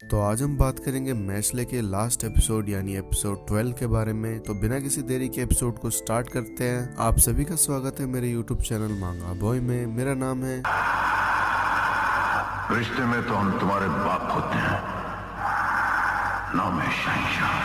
तो आज हम बात करेंगे मैशले के लास्ट एपिसोड यानी एपिसोड 12 के बारे में। तो बिना किसी देरी के एपिसोड को स्टार्ट करते हैं। आप सभी का स्वागत है मेरे यूट्यूब चैनल मांगा बॉय में। मेरा नाम है रिश्ते में तो हम तुम्हारे बाप होते हैं, नाम है शहंशाह।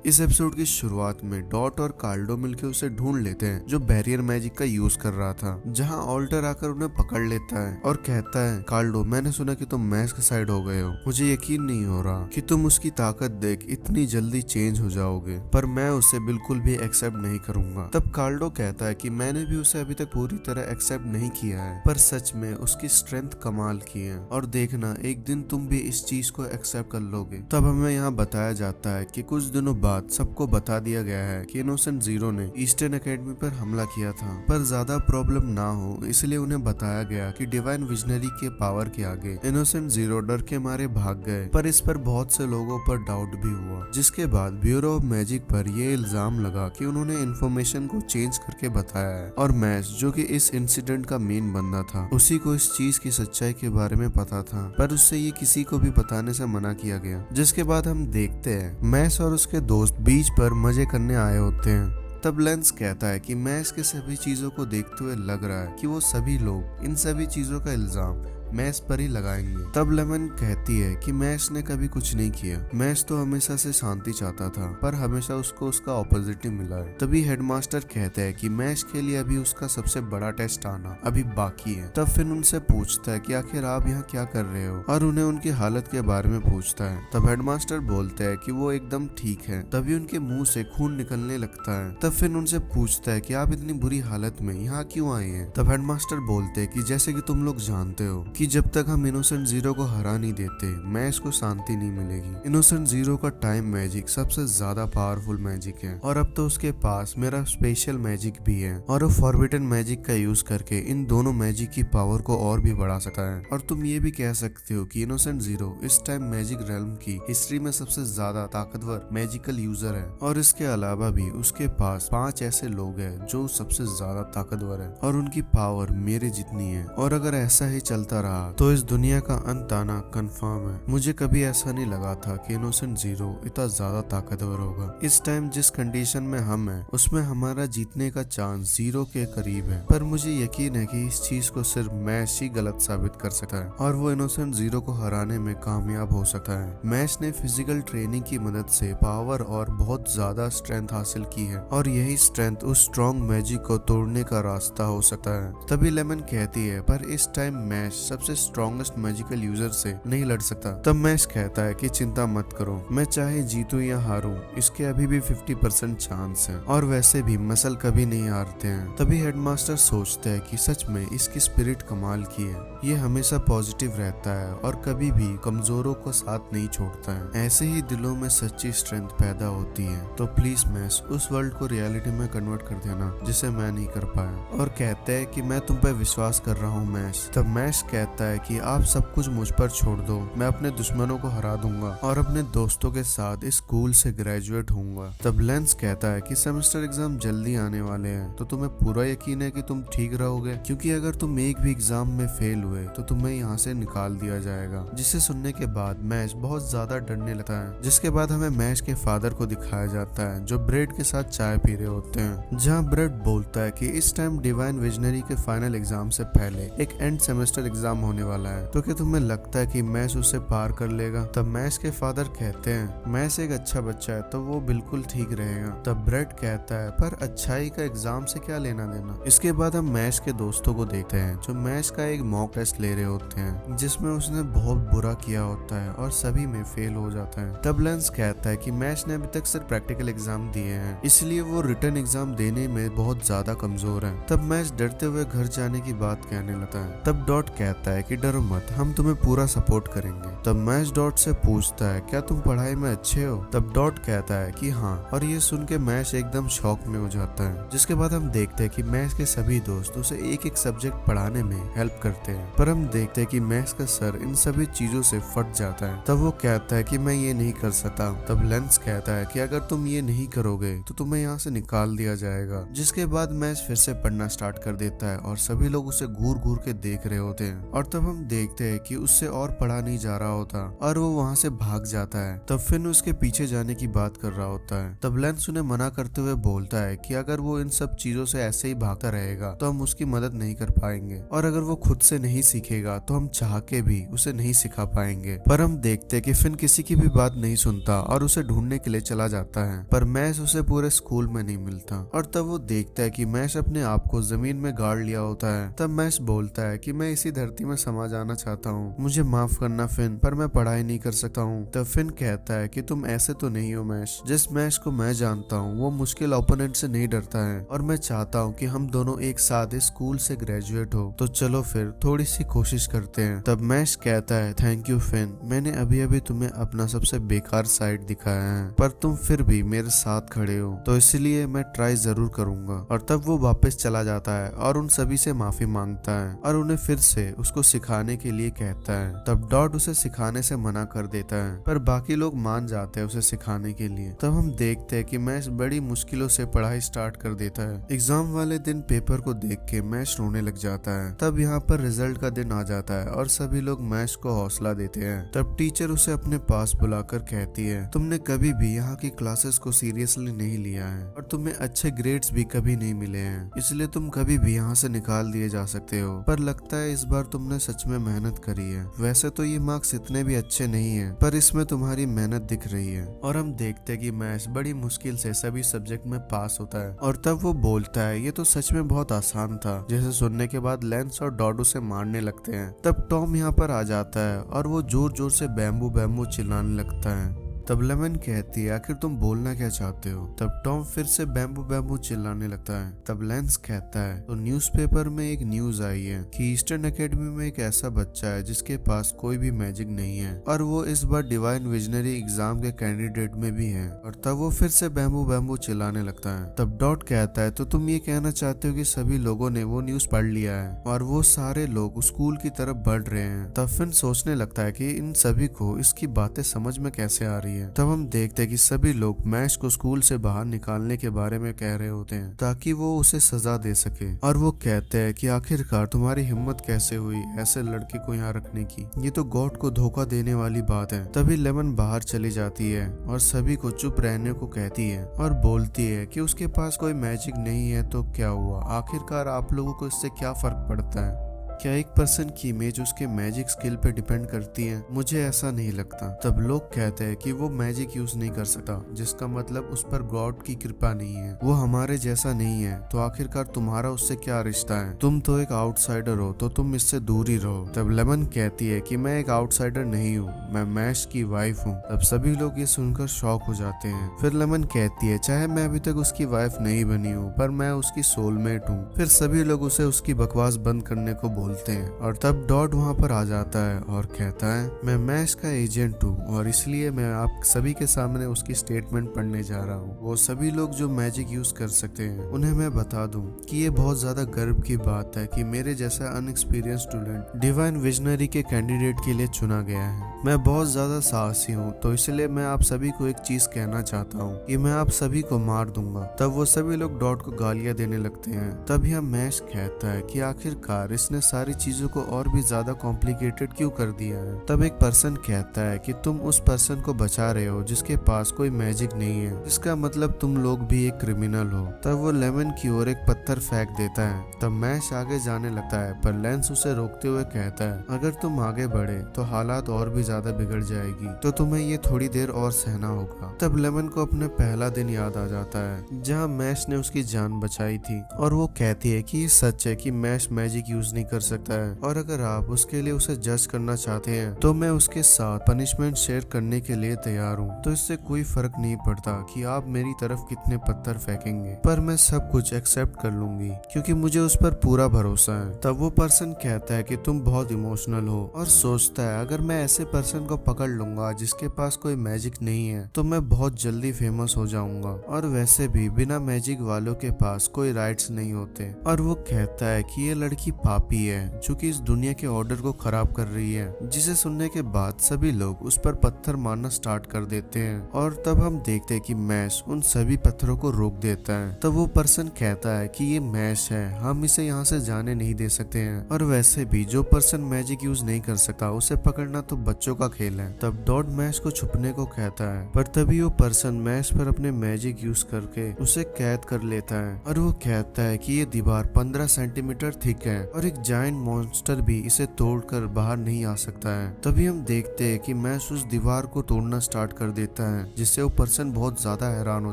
इस एपिसोड की शुरुआत में डॉट और कार्डो मिलकर उसे ढूंढ लेते हैं जो बैरियर मैजिक का यूज कर रहा था, जहां ऑल्टर आकर उन्हें पकड़ लेता है और कहता है, कार्डो मैंने सुना कि तुम मैश के साइड हो गए हो। मुझे यकीन नहीं हो रहा कि तुम उसकी ताकत देख इतनी जल्दी चेंज हो जाओगे, पर मैं उसे बिल्कुल भी एक्सेप्ट नहीं करूंगा। तब कार्डो कहता है कि मैंने भी उसे अभी तक पूरी तरह एक्सेप्ट नहीं किया है, पर सच में उसकी स्ट्रेंथ कमाल की है और देखना एक दिन तुम भी इस चीज को एक्सेप्ट कर लोगे। तब हमें यहाँ बताया जाता है कि कुछ दिनों बाद सबको बता दिया गया है कि इनोसेंट जीरो ने ईस्टर्न एकेडमी पर हमला किया था, पर ज्यादा प्रॉब्लम ना हो इसलिए उन्हें बताया गया कि डिवाइन विजनरी के पावर के आगे इनोसेंट जीरो डर के मारे भाग गए। पर इस पर बहुत से लोगों पर डाउट भी हुआ, जिसके बाद ब्यूरो ऑफ मैजिक पर यह इल्जाम लगा कि उन्होंने इन्फॉर्मेशन को चेंज करके बताया है और मैश जो कि इस इंसिडेंट का मेन बंदा था, उसी को इस चीज की सच्चाई के बारे में पता था, पर उससे ये किसी को भी बताने से मना किया गया। जिसके बाद हम देखते हैं मैश और उसके दोस्त बीच पर मजे करने आए होते हैं। तब लेंस कहता है कि मैश के सभी चीजों को देखते हुए लग रहा है कि वो सभी लोग इन सभी चीजों का इल्जाम मैश पर ही लगाएंगे। तब लेमन कहती है कि मैश ने कभी कुछ नहीं किया, मैश तो हमेशा से शांति चाहता था, पर हमेशा उसको उसका ऑपोजिट ही मिला है। तभी हेडमास्टर कहते हैं कि मैश के लिए अभी उसका सबसे बड़ा टेस्ट आना अभी बाकी है। तब फिर उनसे पूछता है कि आखिर आप यहाँ क्या कर रहे हो और उन्हें उनकी हालत के बारे में पूछता है। तब हेडमास्टर बोलते हैं कि वो एकदम ठीक है। तभी उनके मुंह से खून निकलने लगता है। तब फिर उनसे पूछता है कि आप इतनी बुरी हालत में यहाँ क्यों आए हैं। तब हेडमास्टर बोलते हैं कि जैसे कि तुम लोग जानते हो कि जब तक हम इनोसेंट जीरो को हरा नहीं देते मैश को शांति नहीं मिलेगी। इनोसेंट जीरो का टाइम मैजिक सबसे ज्यादा पावरफुल मैजिक है और अब तो उसके पास मेरा स्पेशल मैजिक भी है और वो फॉरबिडन मैजिक का यूज करके इन दोनों मैजिक की पावर को और भी बढ़ा सकता है। और तुम ये भी कह सकते हो कि इनोसेंट जीरो इस टाइम मैजिक रेल्म की हिस्ट्री में सबसे ज्यादा ताकतवर मैजिकल यूजर है और इसके अलावा भी उसके पास 5 ऐसे लोग हैं जो सबसे ज्यादा ताकतवर है और उनकी पावर मेरे जितनी है। और अगर ऐसा ही चलता रहा तो इस दुनिया का अंत आना कंफर्म है। मुझे कभी ऐसा नहीं लगा था कि इनोसेंट जीरो इतना ज्यादा ताकतवर होगा। इस टाइम जिस कंडीशन में हम हैं उसमें हमारा जीतने का चांस 0 के करीब है, पर मुझे यकीन है कि इस चीज को सिर्फ मैश ही गलत साबित कर सकता है और वो इनोसेंट जीरो को हराने में कामयाब हो सकता है। मैश ने फिजिकल ट्रेनिंग की मदद से पावर और बहुत ज्यादा स्ट्रेंथ हासिल की है और यही स्ट्रेंथ उस स्ट्रॉन्ग मैजिक को तोड़ने का रास्ता हो सकता है। तभी लेमन कहती है, पर इस टाइम मैश सबसे स्ट्रॉन्गेस्ट मैजिकल यूजर से नहीं लड़ सकता। तब मैश कहता है कि चिंता मत करो, मैं चाहे जीतूं या हारूं इसके अभी भी 50% चांस है और वैसे भी मसल कभी नहीं हारते हैं। तभी हेडमास्टर सोचता है कि सच में इसकी स्पिरिट कमाल की है, ये हमेशा पॉजिटिव रहता है और कभी भी कमजोरों को साथ नहीं छोड़ता है। ऐसे ही दिलों में सच्ची स्ट्रेंथ पैदा होती है। तो प्लीज मैश उस वर्ल्ड को रियलिटी में कन्वर्ट कर देना जिसे मैं नहीं कर पाया। और कहते हैं कि मैं तुम पे विश्वास कर रहा हूँ मैश। तब मैश कहता है कि आप सब कुछ मुझ पर छोड़ दो, मैं अपने दुश्मनों को हरा दूंगा और अपने दोस्तों के साथ इस स्कूल से ग्रेजुएट होऊंगा। तब लेंस कहता है कि सेमेस्टर एग्जाम जल्दी आने वाले हैं, तो तुम्हें पूरा यकीन है कि तुम ठीक रहोगे, क्योंकि अगर तुम एक भी एग्जाम में फेल हुए तो तुम्हें यहाँ से निकाल दिया जाएगा। जिसे सुनने के बाद मैश बहुत ज्यादा डरने लगता है। जिसके बाद हमें मैश के फादर को दिखाया जाता है जो ब्रेड के साथ चाय पी रहे होते हैं, जहाँ ब्रेड बोलता है कि इस टाइम डिवाइन विजनरी के फाइनल एग्जाम से पहले एक एंड सेमेस्टर एग्जाम होने वाला है, तो क्या तुम्हें लगता है कि मैश उसे पार कर लेगा। तब मैश के फादर कहते हैं, मैश एक अच्छा बच्चा है तो वो बिल्कुल ठीक रहेगा। तब ब्रेड कहता है, पर अच्छाई का एग्जाम से क्या लेना देना। इसके बाद हम मैश के दोस्तों को देखते हैं जो मैश का एक मॉक टेस्ट ले रहे होते हैं जिसमें उसने बहुत बुरा किया होता है और सभी में फेल हो जाता है। तब लेंस कहता है कि मैश ने अभी तक सिर्फ प्रैक्टिकल एग्जाम दिए हैं, इसलिए वो रिटर्न एग्जाम देने में बहुत ज्यादा कमजोर है। तब मैश डरते हुए घर जाने की बात कहने लगता है। तब डॉट कहता है कि डरो मत, हम तुम्हें पूरा सपोर्ट करेंगे। तब मैश डॉट से पूछता है, क्या तुम पढ़ाई में अच्छे हो। तब डॉट कहता है कि हाँ, और ये सुन के मैश एकदम शॉक में हो जाता है। जिसके बाद हम देखते हैं कि मैश के सभी दोस्त उसे एक एक सब्जेक्ट पढ़ाने में हेल्प करते हैं, पर हम देखते हैं कि मैश का सर इन सभी चीजों से फट जाता है। तब वो कहता है कि मैं ये नहीं कर सकता। तब लेंस कहता है कि अगर तुम ये नहीं करोगे तो तुम्हें यहाँ से निकाल दिया जाएगा। जिसके बाद मैश फिर से पढ़ना स्टार्ट कर देता है और सभी लोग उसे घूर घूर के देख रहे होते हैं और तब हम देखते हैं कि उससे और पढ़ा नहीं जा रहा होता और वो वहाँ से भाग जाता है। तब फिन उसके पीछे जाने की बात कर रहा होता है। तब लेंस उन्हें मना करते हुए बोलता है कि अगर वो इन सब चीजों से ऐसे ही भागता रहेगा तो हम उसकी मदद नहीं कर पाएंगे, और अगर वो खुद से नहीं सीखेगा तो हम चाह के भी उसे नहीं सिखा पाएंगे। पर हम देखते हैं कि फिन किसी की भी बात नहीं सुनता और उसे ढूंढने के लिए चला जाता है, पर मैश उसे पूरे स्कूल में नहीं मिलता। और तब वो देखता है कि मैश अपने आप को जमीन में गाड़ लिया होता है। तब मैश बोलता है कि मैं इसी धरती में समा जाना चाहता हूँ, मुझे माफ करना फिन, पर मैं पढ़ाई नहीं कर सकता हूँ। तब फिन कहता है कि तुम ऐसे तो नहीं हो मैश, जिस मैश को मैं जानता हूँ वो मुश्किल ओपोनेंट से नहीं डरता है, और मैं चाहता हूँ कि हम दोनों एक साथ इस स्कूल से ग्रेजुएट हो, तो चलो फिर थोड़ी सी कोशिश करते हैं। तब मैश कहता है थैंक यू फिन, मैंने अभी अभी तुम्हें अपना सबसे बेकार साइड दिखाया है, पर तुम फिर भी मेरे साथ खड़े हो, तो इसलिए मैं ट्राई जरूर करूंगा। और तब वो वापस चला जाता है और उन सभी से माफी मांगता है और उन्हें फिर से उसको सिखाने के लिए कहता है। तब डॉट उसे सिखाने से मना कर देता है, पर बाकी लोग मान जाते हैं उसे सिखाने के लिए। तब हम देखते हैं कि मैश बड़ी मुश्किलों से पढ़ाई स्टार्ट कर देता है। एग्जाम वाले दिन पेपर को देख के मैश रोने लग जाता है। तब यहाँ पर रिजल्ट का दिन आ जाता है और सभी लोग मैश को हौसला देते हैं। तब टीचर उसे अपने पास बुलाकर कहती है तुमने कभी भी यहाँ की क्लासेस को सीरियसली नहीं लिया है और तुम्हें अच्छे ग्रेड्स भी कभी नहीं मिले हैं, इसलिए तुम कभी भी यहाँ से निकाल दिए जा सकते हो, पर लगता है इस बार तुमने सच में मेहनत करी है। वैसे तो ये मार्क्स इतने भी अच्छे नहीं है, पर इसमें तुम्हारी मेहनत दिख रही है। और हम देखते हैं कि मैश बड़ी मुश्किल से सभी सब्जेक्ट में पास होता है। और तब वो बोलता है ये तो सच में बहुत आसान था। जैसे सुनने के बाद लेंस और डॉड उसे मारने लगते हैं। तब टॉम यहाँ पर आ जाता है और वो जोर जोर से बैम्बू बैम्बू चिल्लाने लगता है। तब लेमन कहती है आखिर तुम बोलना क्या चाहते हो। तब टॉम फिर से बैम्बू बैम्बू चिल्लाने लगता है। तब लेंस कहता है तो न्यूज़पेपर में एक न्यूज आई है कि ईस्टर्न एकेडमी में एक ऐसा बच्चा है जिसके पास कोई भी मैजिक नहीं है और वो इस बार डिवाइन विजनरी एग्जाम के कैंडिडेट में भी है। और तब वो फिर से बैम्बू बैम्बू चिल्लाने लगता है। तब डॉट कहता है तो तुम ये कहना चाहते हो कि सभी लोगों ने वो न्यूज पढ़ लिया है और वो सारे लोग स्कूल की तरफ बढ़ रहे हैं। तब फिन सोचने लगता है कि इन सभी को इसकी बातें समझ में कैसे आ रही है। तब हम देखते हैं कि सभी लोग मैश को स्कूल से बाहर निकालने के बारे में कह रहे होते हैं ताकि वो उसे सजा दे सके। और वो कहते हैं कि आखिरकार तुम्हारी हिम्मत कैसे हुई ऐसे लड़के को यहाँ रखने की, ये तो गॉड को धोखा देने वाली बात है। तभी लेमन बाहर चली जाती है और सभी को चुप रहने को कहती है और बोलती है कि उसके पास कोई मैजिक नहीं है तो क्या हुआ, आखिरकार आप लोगों को इससे क्या फर्क पड़ता है। क्या एक पर्सन की इमेज उसके मैजिक स्किल पे डिपेंड करती है? मुझे ऐसा नहीं लगता। तब लोग कहते हैं कि वो मैजिक यूज नहीं कर सकता, जिसका मतलब उस पर गॉड की कृपा नहीं है, वो हमारे जैसा नहीं है, तो आखिरकार तुम्हारा उससे क्या रिश्ता है? तुम तो एक आउटसाइडर हो, तो तुम इससे दूर ही रहो। तब लेमन कहती है कि मैं एक आउटसाइडर नहीं हूँ, मैं मैश की वाइफ हूँ। तब सभी लोग ये सुनकर शॉक हो जाते हैं। फिर लेमन कहती है चाहे मैं अभी तक उसकी वाइफ नहीं बनी हूँ, पर मैं उसकी सोलमेट हूँ। फिर सभी लोग उसे उसकी बकवास बंद करने को बोलते हैं। और तब डॉट वहाँ पर आ जाता है और कहता है मैं मैश का एजेंट हूँ और इसलिए मैं आप सभी के सामने उसकी स्टेटमेंट पढ़ने जा रहा हूँ। वो सभी लोग जो मैजिक यूज कर सकते हैं उन्हें मैं बता दूं कि ये बहुत ज्यादा गर्व की बात है कि मेरे जैसा अनएक्सपीरियंस स्टूडेंट डिवाइन विजनरी के कैंडिडेट के लिए चुना गया है। मैं बहुत ज्यादा साहसी हूँ, तो इसलिए मैं आप सभी को एक चीज कहना चाहता हूँ कि मैं आप सभी को मार दूंगा। तब वो सभी लोग डॉट को गालियां देने लगते हैं। तब यह मैश कहता है कि आखिरकार इसने सारी चीजों को और भी ज्यादा कॉम्प्लिकेटेड क्यों कर दिया है। तब एक पर्सन कहता है कि तुम उस पर्सन को बचा रहे हो जिसके पास कोई मैजिक नहीं है, जिसका मतलब तुम लोग भी एक क्रिमिनल हो। तब वो लेमन की ओर एक पत्थर फेंक देता है। तब मैश आगे जाने लगता है, पर लेंस उसे रोकते हुए कहता है अगर तुम आगे बढ़े तो हालात और भी ज्यादा बिगड़ जाएगी, तो तुम्हें ये थोड़ी देर और सहना होगा। तब लेमन को अपने पहला दिन याद आ जाता है जहाँ मैश ने उसकी जान बचाई थी, और वो कहती है कि ये सच है कि मैश मैजिक यूज नहीं कर सकता है, और अगर आप उसके लिए उसे जज करना चाहते हैं तो मैं उसके साथ पनिशमेंट शेयर करने के लिए तैयार हूँ। तो इससे कोई फर्क नहीं पड़ता कि आप मेरी तरफ कितने पत्थर फेंकेंगे, पर मैं सब कुछ एक्सेप्ट कर लूंगी क्योंकि मुझे उस पर पूरा भरोसा है। तब वो पर्सन कहता है कि तुम बहुत इमोशनल हो और सोचता है अगर मैं ऐसे पर्सन को पकड़ लूंगा जिसके पास कोई मैजिक नहीं है तो मैं बहुत जल्दी फेमस हो जाऊंगा, और वैसे भी बिना मैजिक वालों के पास कोई राइट्स नहीं होते। और वो कहता है कि ये लड़की पापी है है जो कि इस दुनिया के ऑर्डर को खराब कर रही है, जिसे सुनने के बाद सभी लोग उस पर पत्थर मारना स्टार्ट कर देते हैं। और तब हम देखते हैं कि मैश उन सभी पत्थरों को रोक देता है। तब वो पर्सन कहता है कि ये मैश है, हम इसे यहाँ से जाने नहीं दे सकते हैं, और वैसे भी जो पर्सन मैजिक यूज नहीं कर सकता उसे पकड़ना तो बच्चों का खेल है। तब डॉट मैश को छुपने को कहता है, पर तभी वो पर्सन मैश पर अपने मैजिक यूज करके उसे कैद कर लेता है, और वो कहता है कि ये दीवार 15 सेंटीमीटर थिक है और एक जायंट मॉन्स्टर भी इसे तोड़कर बाहर नहीं आ सकता है। तभी हम देखते हैं कि मैश उस दीवार को तोड़ना स्टार्ट कर देता है, जिससे वो पर्सन बहुत ज्यादा हैरान हो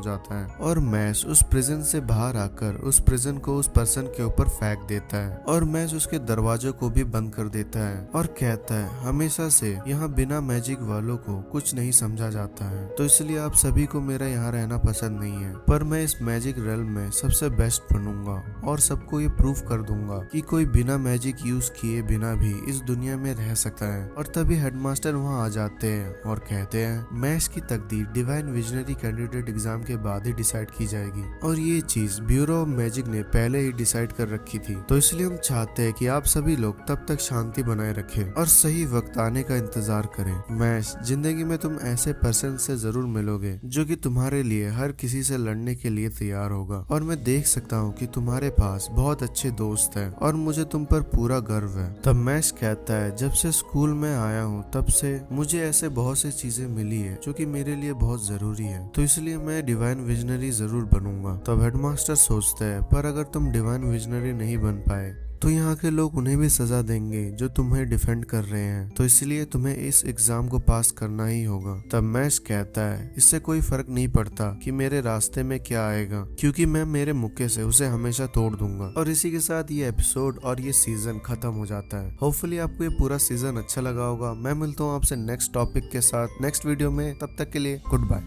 जाता है, और मैश उस प्रिजन से बाहर आकर उस प्रिजन को उस पर्सन के ऊपर फेंक देता है, और मैश उसके दरवाजों को भी बंद कर देता है और कहता है हमेशा से यहाँ बिना मैजिक वालों को कुछ नहीं समझा जाता है, तो इसलिए आप सभी को मेरा यहाँ रहना पसंद नहीं है, पर मैं इस मैजिक रेल्म में सबसे बेस्ट बनूंगा और सबको ये प्रूफ कर दूंगा कि कोई बिना मैजिक यूज किए बिना भी इस दुनिया में रह सकता है। और तभी हेडमास्टर वहाँ आ जाते हैं और कहते हैं मैश की तकदीर डिवाइन विजनरी कैंडिडेट एग्जाम के बाद ही डिसाइड की जाएगी, और ये चीज ब्यूरो ऑफ मैजिक ने पहले ही डिसाइड कर रखी थी, तो इसलिए हम चाहते हैं कि आप सभी लोग तब तक शांति बनाए रखें और सही वक्त आने का इंतजार करें। मैश, जिंदगी में तुम ऐसे पर्सन से जरूर मिलोगे जो कि तुम्हारे लिए हर किसी से लड़ने के लिए तैयार होगा, और मैं देख सकता हूँ कि तुम्हारे पास बहुत अच्छे दोस्त हैं और मुझे तुम पर पूरा गर्व है। तब मैश कहता है जब से स्कूल में आया हूँ तब से मुझे ऐसे बहुत सी चीजें मिली है जो कि मेरे लिए बहुत जरूरी है, तो इसलिए मैं डिवाइन विजनरी जरूर बनूंगा। तब हेडमास्टर सोचता है पर अगर तुम डिवाइन विजनरी नहीं बन पाए तो यहाँ के लोग उन्हें भी सजा देंगे जो तुम्हें डिफेंड कर रहे हैं, तो इसलिए तुम्हें इस एग्जाम को पास करना ही होगा। तब मैश कहता है इससे कोई फर्क नहीं पड़ता कि मेरे रास्ते में क्या आएगा, क्योंकि मैं मेरे मुक्के से उसे हमेशा तोड़ दूंगा। और इसी के साथ ये एपिसोड और ये सीजन खत्म हो जाता है। होपफुली आपको ये पूरा सीजन अच्छा लगा होगा। मैं मिलता हूँ आपसे नेक्स्ट टॉपिक के साथ नेक्स्ट वीडियो में, तब तक के लिए गुड बाय।